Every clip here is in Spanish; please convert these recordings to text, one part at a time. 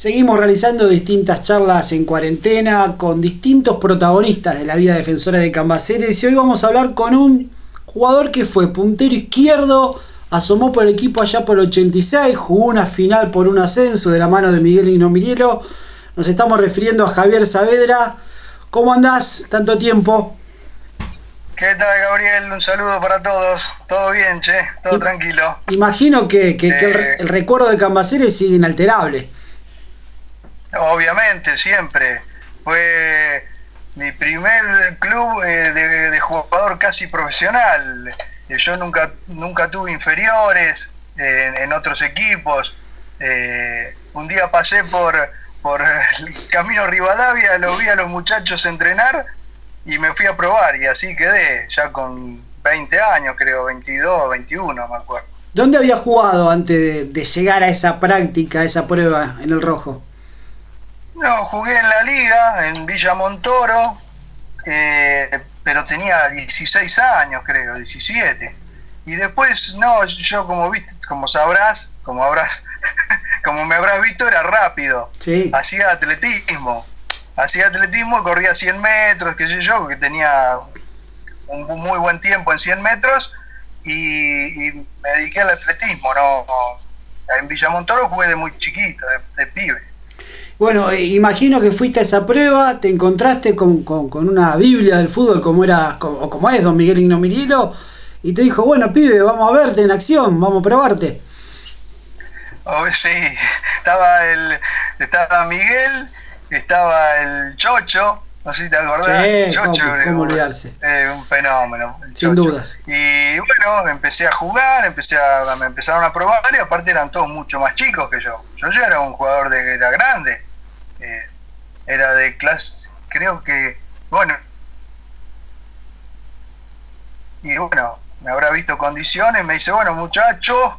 Seguimos realizando distintas charlas en cuarentena con distintos protagonistas de la vida defensora de Cambaceres y hoy vamos a hablar con un jugador que fue puntero izquierdo, asomó por el equipo allá por el 86, jugó una final por un ascenso de la mano de Miguel Ignomirielo. Nos estamos refiriendo a Javier Saavedra. ¿Cómo andás? Tanto tiempo. ¿Qué tal, Gabriel? Un saludo para todos. ¿Todo bien, che? ¿Todo tranquilo? Imagino que el recuerdo de Cambaceres sigue inalterable. Obviamente, siempre. Fue mi primer club de jugador casi profesional. Yo nunca tuve inferiores en otros equipos. Un día pasé por el Camino Rivadavia, los vi a los muchachos entrenar y me fui a probar y así quedé, ya con 20 años creo, 22, 21 me acuerdo. ¿Dónde había jugado antes de llegar a esa práctica, a esa prueba en el rojo? No, jugué en la liga, en Villa Montoro, pero tenía 16 años creo, 17. Y después, no, yo como sabrás, como me habrás visto, era rápido. Sí. Hacía atletismo, corría 100 metros, qué sé yo, que tenía un muy buen tiempo en 100 metros y me dediqué al atletismo, ¿no? En Villa Montoro jugué de muy chiquito, de pibe. Bueno, imagino que fuiste a esa prueba, te encontraste con una biblia del fútbol como es don Miguel Ignomirielo y te dijo, bueno, pibe, vamos a verte en acción, vamos a probarte. Oh, sí, estaba Miguel, estaba el Chocho, no sé si te acordás. Sí, Chocho, ¿cómo olvidarse? Un fenómeno. Sin dudas. Y bueno, empecé a jugar, me empezaron a probar y aparte eran todos mucho más chicos que yo. Yo ya era un jugador era grande, era de clase, creo que, bueno, y bueno, me habrá visto condiciones, me dice, bueno muchacho,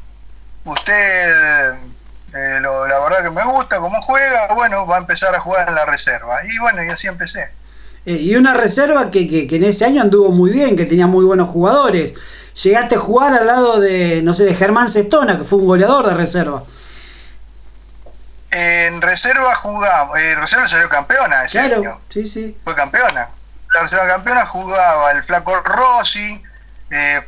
usted la verdad que me gusta cómo juega, bueno, va a empezar a jugar en la reserva. Y bueno, y así empecé. Y una reserva que en ese año anduvo muy bien, que tenía muy buenos jugadores. Llegaste a jugar al lado de, no sé, de Germán Cestona, que fue un goleador de reserva. En reserva jugaba, reserva salió campeona ese año. Sí. Fue campeona. La reserva campeona jugaba el Flaco Rossi,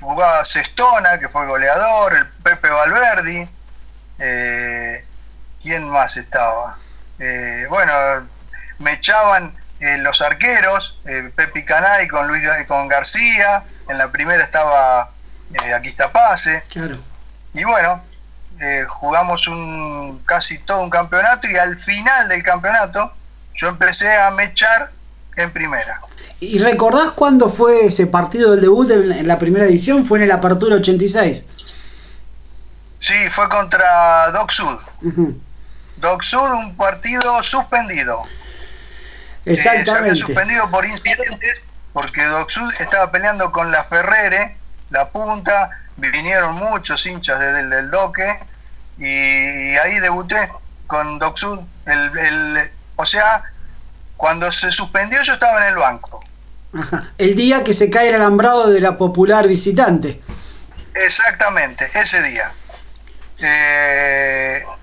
jugaba Cestona, que fue goleador, el Pepe Valverdi. ¿Quién más estaba? Bueno, me echaban los arqueros, Pepe Canay con García, en la primera estaba Aquistapase. Claro. Y bueno, jugamos casi todo un campeonato y al final del campeonato yo empecé a mechar en primera. ¿Y recordás cuándo fue ese partido del debut en la primera edición? Fue en el Apertura 86. Sí, fue contra Doc Sud. Doc Sud, un partido suspendido. Exactamente. Se había suspendido por incidentes, porque Doc Sud estaba peleando con la Ferrere, la punta, vinieron muchos hinchas del Doque, y ahí debuté con Doc Sud. O sea, cuando se suspendió yo estaba en el banco. Ajá. El día que se cae el alambrado de la Popular Visitante. Exactamente, ese día.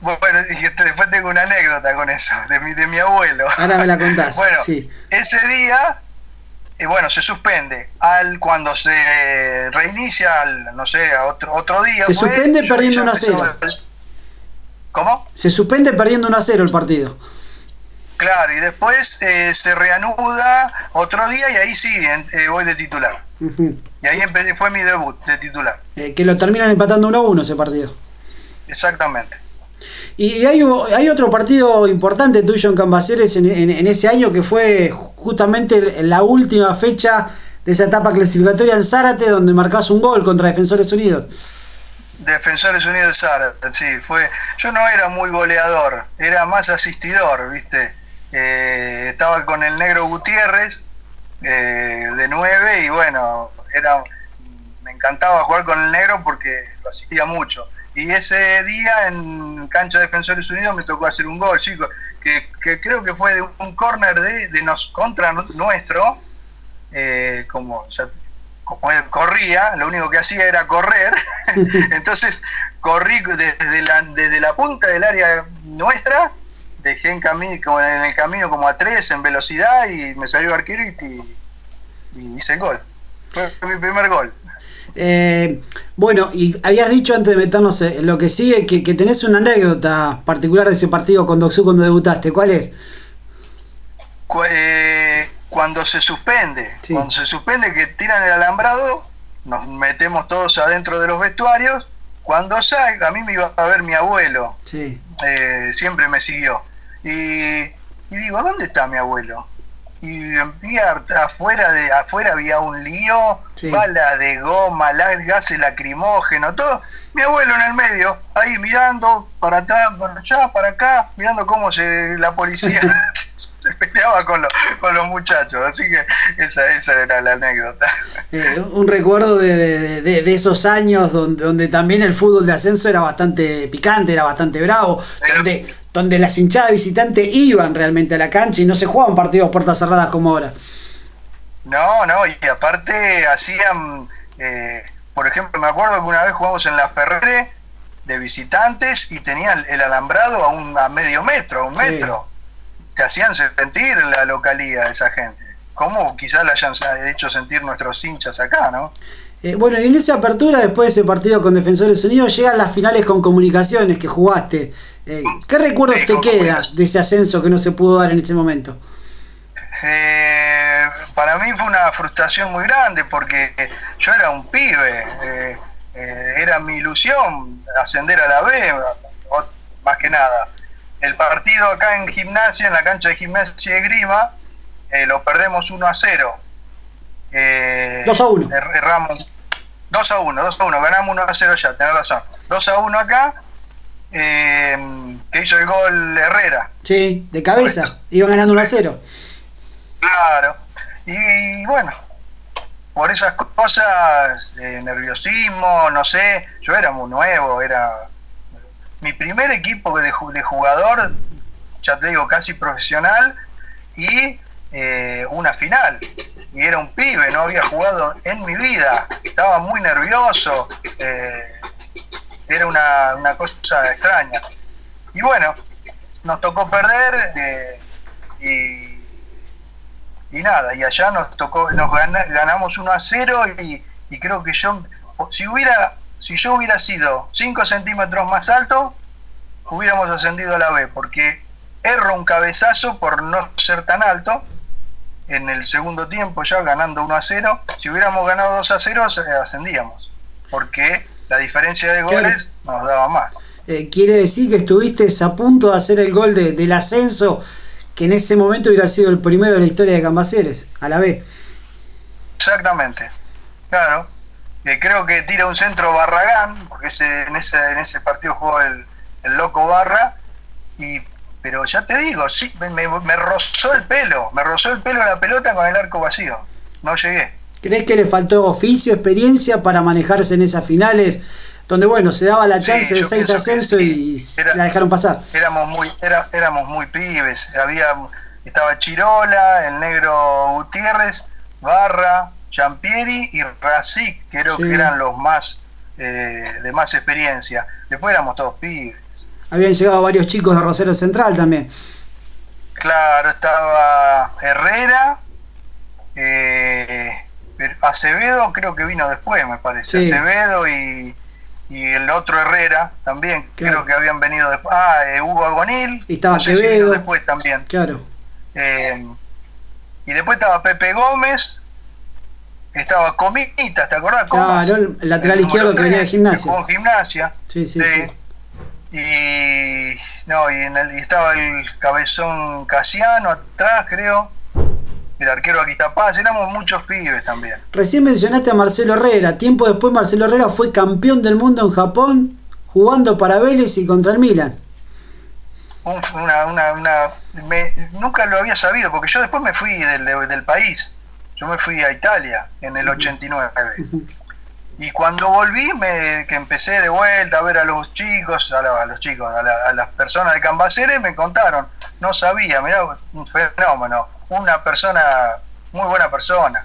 Bueno, y después tengo una anécdota con eso, de mi abuelo. Ahora me la contás. Bueno, sí. Ese día, se suspende. Cuando se reinicia, no sé, a otro día. Se suspende perdiendo 1-0. ¿Cómo? Se suspende perdiendo 1-0 el partido. Claro, y después se reanuda otro día y ahí sí voy de titular. Y ahí fue mi debut de titular. Que lo terminan empatando 1-1 ese partido. Exactamente. Y hay otro partido importante tuyo en Cambaceres en ese año que fue justamente la última fecha de esa etapa clasificatoria en Zárate, donde marcás un gol contra Defensores Unidos. Defensores Unidos de Zárate, sí, yo no era muy goleador, era más asistidor, ¿viste? Estaba con el Negro Gutiérrez de 9 y bueno, me encantaba jugar con el Negro porque lo asistía mucho. Y ese día en cancha de Defensores Unidos me tocó hacer un gol, chicos, que creo que fue de un córner contra nuestro, como él corría, lo único que hacía era correr, entonces corrí desde la punta del área nuestra dejé en el camino como a 3 en velocidad y me salió arquero y hice el gol. Fue mi primer gol. Bueno, y habías dicho antes de meternos en lo que sigue que tenés una anécdota particular de ese partido con Doxú cuando debutaste. ¿Cuál es? Cuando se suspende, Sí. cuando se suspende que tiran el alambrado, nos metemos todos adentro de los vestuarios. Cuando salga, a mí me iba a ver mi abuelo, Sí. siempre me siguió. Y digo, ¿dónde está mi abuelo? Y vi afuera había un lío, Sí. balas de goma, gases lacrimógenos, todo. Mi abuelo en el medio, ahí mirando para atrás, para allá, para acá, mirando cómo la policía se peleaba con los muchachos. Así que esa era la anécdota. Un recuerdo de esos años donde también el fútbol de ascenso era bastante picante, era bastante bravo, donde las hinchadas visitantes iban realmente a la cancha y no se jugaban partidos puertas cerradas como ahora. No, y aparte hacían, por ejemplo, me acuerdo que una vez jugamos en la Ferrere de visitantes y tenían el alambrado a medio metro, a un metro. Te hacían sentir la localía de esa gente. ¿Cómo quizás la hayan hecho sentir nuestros hinchas acá, no? Bueno, y en esa apertura, después de ese partido con Defensores Unidos, llegan las finales con Comunicaciones que jugaste. ¿Qué recuerdos te queda de ese ascenso que no se pudo dar en ese momento? Para mí fue una frustración muy grande porque yo era un pibe, era mi ilusión ascender a la B, más que nada. El partido acá en Gimnasia, en la cancha de Gimnasia de Grima, lo perdemos 1-0. 2-1. Erramos 2-1, ganamos 1-0 ya, tenés razón. 2-1 acá, que hizo el gol Herrera. Sí, de cabeza, iban ganando 1-0. Claro, y bueno, por esas cosas, nerviosismo, no sé, yo era muy nuevo, era mi primer equipo de jugador, ya te digo, casi profesional, y una final, y era un pibe, no había jugado en mi vida, estaba muy nervioso, era una cosa extraña. Y bueno, nos tocó perder, y nada, y allá ganamos 1-0 y creo que si yo hubiera sido 5 centímetros más alto, hubiéramos ascendido a la B, porque erro un cabezazo por no ser tan alto en el segundo tiempo ya ganando 1-0. Si hubiéramos ganado 2-0 ascendíamos, porque la diferencia de goles nos daba más. Quiere decir que estuviste a punto de hacer el gol del ascenso, que en ese momento hubiera sido el primero de la historia de Cambaceres, a la B. Exactamente, claro. Creo que tira un centro Barragán, porque en ese partido jugó el loco Barra, pero ya te digo, sí, me rozó el pelo la pelota con el arco vacío, no llegué. ¿Crees que le faltó oficio, experiencia para manejarse en esas finales, donde bueno, se daba la chance de 6 ascensos y la dejaron pasar? Éramos muy pibes, estaba Chirola, el negro Gutiérrez, Barra, Giampieri y Rasic, que creo que eran los más de más experiencia. Después éramos todos pibes. Habían llegado varios chicos de Rosario Central también. Claro, estaba Herrera, Acevedo creo que vino después, me parece. Sí. Acevedo y el otro Herrera también, claro. Creo que habían venido después. Hugo Agonil. Y estaba no sé Acevedo. Si vino después también. Claro. Y después estaba Pepe Gómez, estaba Comita, ¿te acordás? Claro, el lateral izquierdo que venía de Gimnasia. Con Gimnasia. Sí. Y estaba el cabezón Casiano atrás, creo. El arquero Aquitapaz, éramos muchos pibes también. Recién mencionaste a Marcelo Herrera. Tiempo después Marcelo Herrera fue campeón del mundo en Japón, jugando para Vélez y contra el Milan. Nunca lo había sabido, porque yo después me fui del país. Yo me fui a Italia en el 89. Y cuando volví, que empecé de vuelta a ver a los chicos, a las personas de Cambaceres, me contaron. No sabía, mirá, un fenómeno. Una persona, muy buena persona.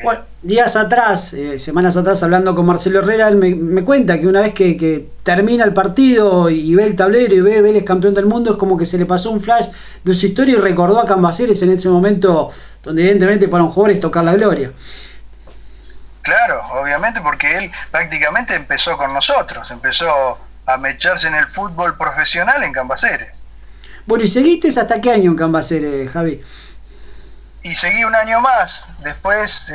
Bueno, días atrás, semanas atrás, hablando con Marcelo Herrera, él me cuenta que una vez que termina el partido y ve el tablero y ve Vélez campeón del mundo, es como que se le pasó un flash de su historia y recordó a Cambaceres en ese momento donde evidentemente para un jugador es tocar la gloria. Claro, obviamente, porque él prácticamente empezó con nosotros, empezó a mecharse en el fútbol profesional en Cambaceres. Bueno, ¿y seguiste hasta qué año en Cambaceres, Javi? Y seguí un año más, después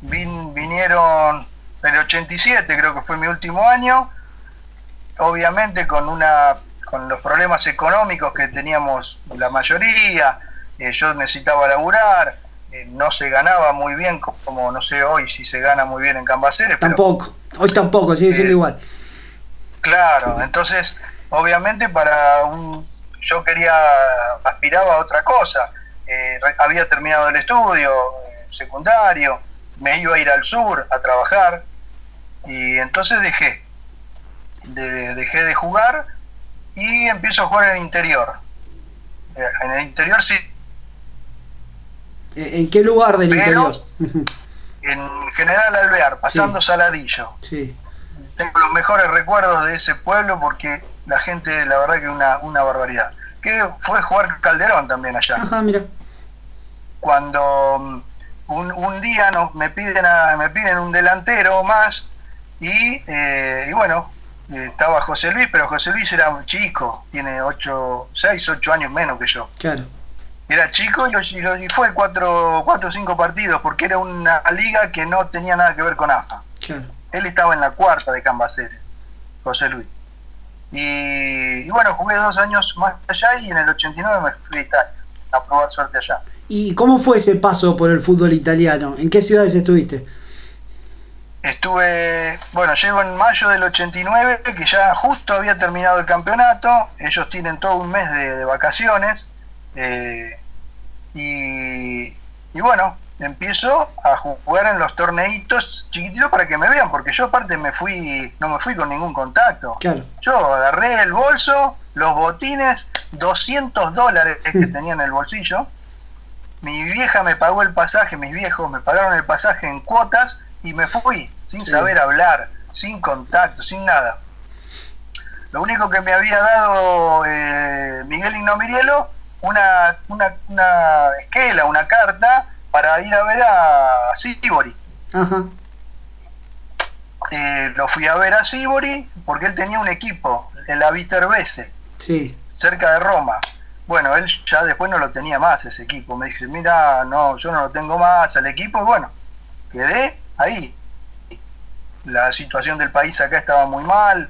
vinieron el 87, creo que fue mi último año, obviamente con los problemas económicos que teníamos la mayoría, yo necesitaba laburar, no se ganaba muy bien, como no sé hoy si se gana muy bien en Cambaceres. Tampoco, pero, hoy tampoco, sigue siendo igual. Claro, entonces obviamente yo aspiraba a otra cosa. Había terminado el estudio secundario, me iba a ir al sur a trabajar y entonces dejé de jugar y empiezo a jugar en el interior. En el interior sí. ¿En qué lugar del interior? En General Alvear, pasando sí. Saladillo. Sí. Tengo los mejores recuerdos de ese pueblo porque la gente, la verdad que una barbaridad. Que fue jugar Calderón también allá. Ajá, mira. Cuando un día me piden un delantero más y bueno, estaba José Luis, pero José Luis era un chico, tiene 6, 8 años menos que yo. Claro. Era chico y fue 4 o 5 partidos porque era una liga que no tenía nada que ver con AFA. Claro. Él estaba en la cuarta de Cambaceres, José Luis. Y bueno, jugué 2 años más allá y en el 89 me fui a Italia a probar suerte allá. ¿Y cómo fue ese paso por el fútbol italiano? ¿En qué ciudades estuviste? Llego en mayo del 89, que ya justo había terminado el campeonato, ellos tienen todo un mes de vacaciones, y bueno, empiezo a jugar en los torneitos chiquititos para que me vean, porque yo aparte no me fui con ningún contacto. Claro. Yo agarré el bolso, los botines, $200 que tenía en el bolsillo. Mi vieja me pagó el pasaje, mis viejos me pagaron el pasaje en cuotas y me fui, sin saber hablar, sin contacto, sin nada. Lo único que me había dado Miguel Ignomirielo, una esquela, una carta para ir a ver a Sibori. Ajá. Lo fui a ver a Sibori porque él tenía un equipo, el Viterbese, sí, cerca de Roma. Bueno, él ya después no lo tenía más ese equipo. Me dije, mira, no, yo no lo tengo más al equipo. Y bueno, quedé ahí. La situación del país acá estaba muy mal.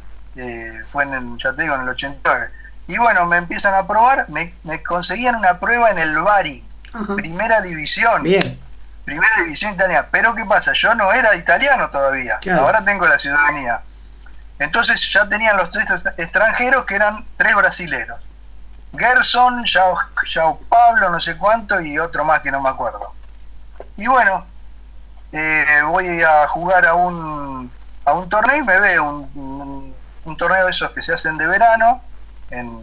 Fue ya te digo, en el 89. Y bueno, me empiezan a probar. Me conseguían una prueba en el Bari. Ajá. Primera división. Bien. Primera división italiana. Pero ¿qué pasa? Yo no era italiano todavía. Claro. Ahora tengo la ciudadanía. Entonces ya tenían los 3 extranjeros que eran 3 brasileros. Gerson, João Pablo, no sé cuánto, y otro más que no me acuerdo. Y bueno, voy a jugar a un torneo y me veo un torneo de esos que se hacen de verano en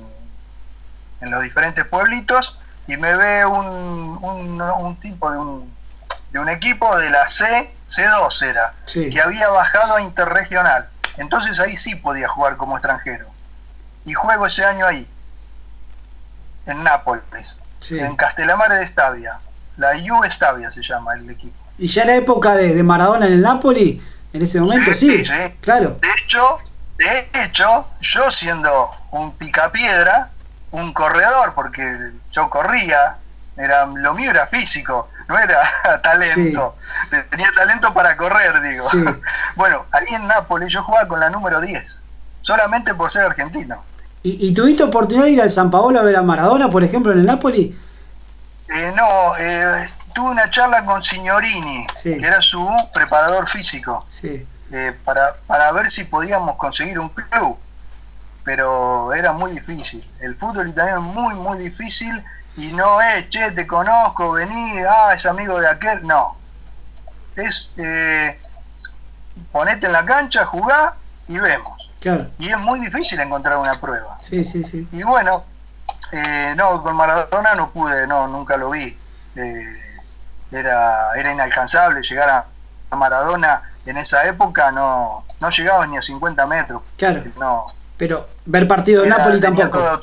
los diferentes pueblitos, y me ve un tipo de un equipo de la C2 era, sí, que había bajado a Interregional. Entonces ahí sí podía jugar como extranjero. Y juego ese año ahí, en Nápoles, sí, en Castellammare de Stabia. La Juve Stabia se llama el equipo. ¿Y ya era época de Maradona en el Napoli? En ese momento, sí, claro. De hecho, yo siendo un picapiedra, un corredor, porque yo corría, lo mío era físico, no era talento. Sí. Tenía talento para correr, digo. Sí. Bueno, ahí en Nápoles yo jugaba con la número 10, solamente por ser argentino. ¿Y tuviste oportunidad de ir al San Paolo a ver a Maradona, por ejemplo, en el Napoli? Tuve una charla con Signorini, sí, que era su preparador físico, sí, para ver si podíamos conseguir un club, pero era muy difícil. El fútbol italiano es muy, muy difícil, y no es, che, te conozco, vení, es amigo de aquel, no. Es, ponete en la cancha, jugá y vemos. Claro. Y es muy difícil encontrar una prueba. Sí, sí, sí. Y bueno, no, con Maradona no pude, no, nunca lo vi. era inalcanzable llegar a Maradona en esa época, no llegabas ni a 50 metros. Claro. No. Pero ver partido de Napoli tampoco.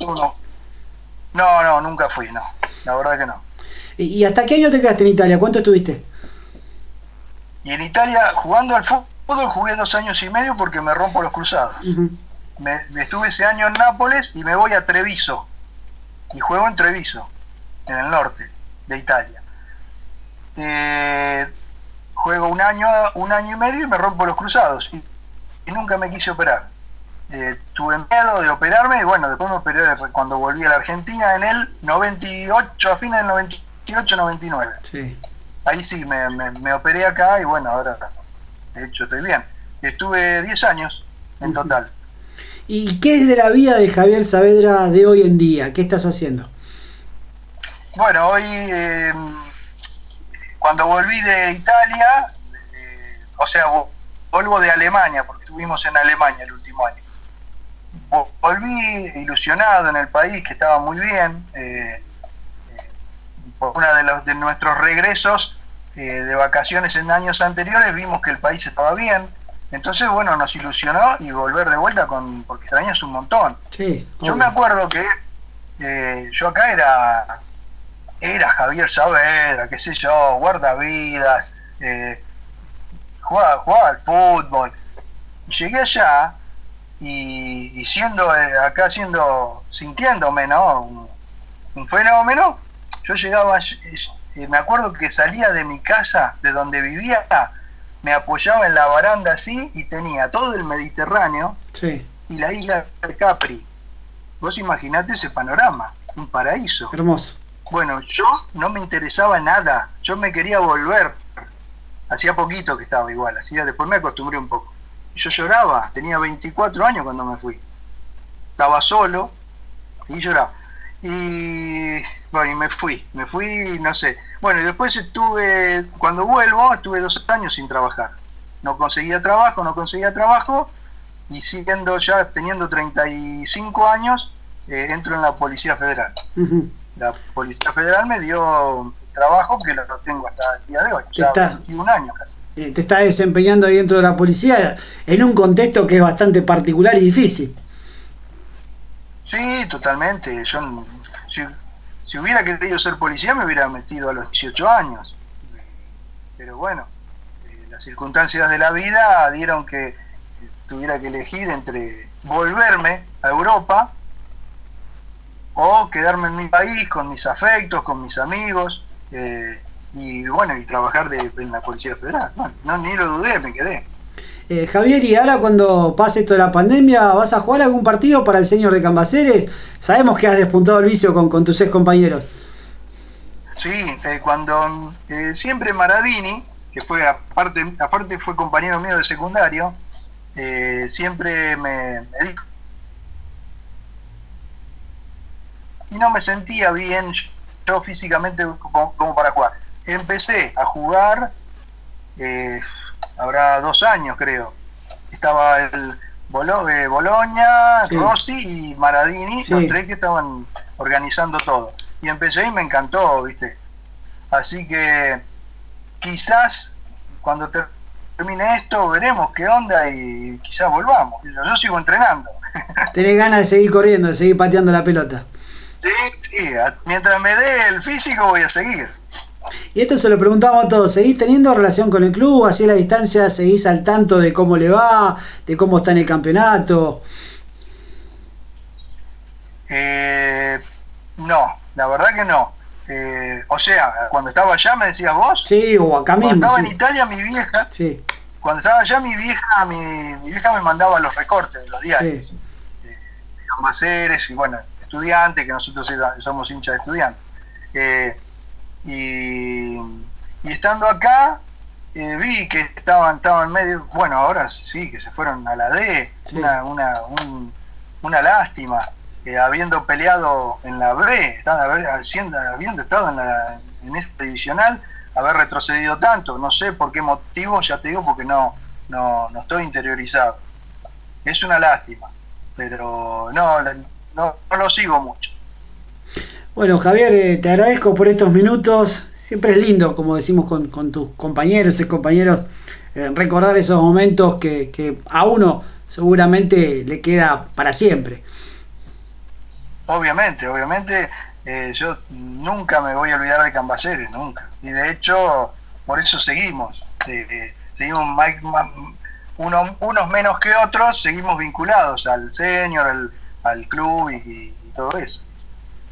No, nunca fui, no. La verdad que no. ¿Y hasta qué año te quedaste en Italia? ¿Cuánto estuviste? Y en Italia, jugando al fútbol, jugué 2 años y medio porque me rompo los cruzados. Estuve ese año en Nápoles y me voy a Treviso. Y juego en Treviso, en el norte de Italia. Juego un año y medio y me rompo los cruzados. Y nunca me quise operar. Tuve miedo de operarme y bueno, después me operé cuando volví a la Argentina en el 98, a fines del 98-99. Sí. Ahí sí, me operé acá y bueno, ahora de hecho estoy bien. Estuve 10 años en total. ¿Y qué es de la vida de Javier Saavedra de hoy en día? ¿Qué estás haciendo? Bueno, hoy cuando volví de Italia, o sea, vuelvo de Alemania, porque estuvimos en Alemania el último año. Volví ilusionado en el país, que estaba muy bien. Por una de nuestros regresos de vacaciones en años anteriores vimos que el país estaba bien. Entonces, bueno, nos ilusionó y volver de vuelta porque extrañas un montón. Sí, yo me acuerdo que yo acá era Javier Saavedra, qué sé yo, guardavidas, jugaba al fútbol. Llegué allá y sintiéndome, ¿no? Un fenómeno, yo llegaba, me acuerdo que salía de mi casa, de donde vivía, me apoyaba en la baranda así y tenía todo el Mediterráneo, sí, y la isla de Capri. Vos imaginate ese panorama, un paraíso. Hermoso. Bueno, yo no me interesaba nada, yo me quería volver. Hacía poquito que estaba igual, después me acostumbré un poco. Yo lloraba, tenía 24 años cuando me fui. Estaba solo y lloraba. Y bueno, y me fui, no sé. Bueno, y después cuando vuelvo, estuve 2 años sin trabajar. No conseguía trabajo, y teniendo 35 años, entro en la Policía Federal. La Policía Federal me dio trabajo que lo tengo hasta el día de hoy, ya 21 años casi. Te estás desempeñando ahí dentro de la policía en un contexto que es bastante particular y difícil. Sí, totalmente. Yo, si hubiera querido ser policía me hubiera metido a los 18 años. Pero bueno, las circunstancias de la vida dieron que tuviera que elegir entre volverme a Europa o quedarme en mi país con mis afectos, con mis amigos, y bueno, y trabajar en la Policía Federal. Bueno, no, ni lo dudé, me quedé. Javier, y ahora cuando pase esto de la pandemia, ¿vas a jugar algún partido para el señor de Cambaceres? Sabemos que has despuntado el vicio con tus ex compañeros. Sí, cuando siempre Maradini, que fue aparte fue compañero mío de secundario, siempre me dijo, y no me sentía bien yo físicamente como para jugar. Empecé a jugar, habrá 2 años creo. Estaba el Bologna, sí, Rossi y Maradini, sí, los 3 que estaban organizando todo. Y empecé y me encantó, ¿viste? Así que quizás cuando termine esto veremos qué onda y quizás volvamos. Yo sigo entrenando. Tenés ganas de seguir corriendo, de seguir pateando la pelota. Sí, mientras me dé el físico voy a seguir. Y esto se lo preguntamos a todos, ¿seguís teniendo relación con el club? ¿Así a la distancia seguís al tanto de cómo le va, de cómo está en el campeonato? No, la verdad que no. O sea, cuando estaba allá me decías vos. Sí, o acá mismo. Cuando estaba sí. En Italia mi vieja, sí. Cuando estaba allá mi vieja me mandaba los recortes de los diarios. Sí. De Cambaceres y bueno, estudiantes, que nosotros somos hinchas de estudiantes. Y estando acá, vi que estaban medio, bueno, ahora sí, que se fueron a la D, sí. Una lástima, habiendo peleado en la B, habiendo estado en esta divisional, haber retrocedido tanto, no sé por qué motivo, ya te digo, porque no estoy interiorizado. Es una lástima, pero no lo sigo mucho. Bueno, Javier, te agradezco por estos minutos. Siempre es lindo, como decimos con tus compañeros y compañeros, recordar esos momentos que a uno seguramente le queda para siempre. Obviamente, obviamente, yo nunca me voy a olvidar de Cambaceres, nunca. Y de hecho, por eso seguimos. Seguimos unos menos que otros, seguimos vinculados al senior, al club y todo eso.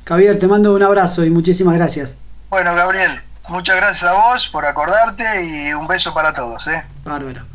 Javier, te mando un abrazo y muchísimas gracias. Bueno, Gabriel, muchas gracias a vos por acordarte y un beso para todos. Bárbaro.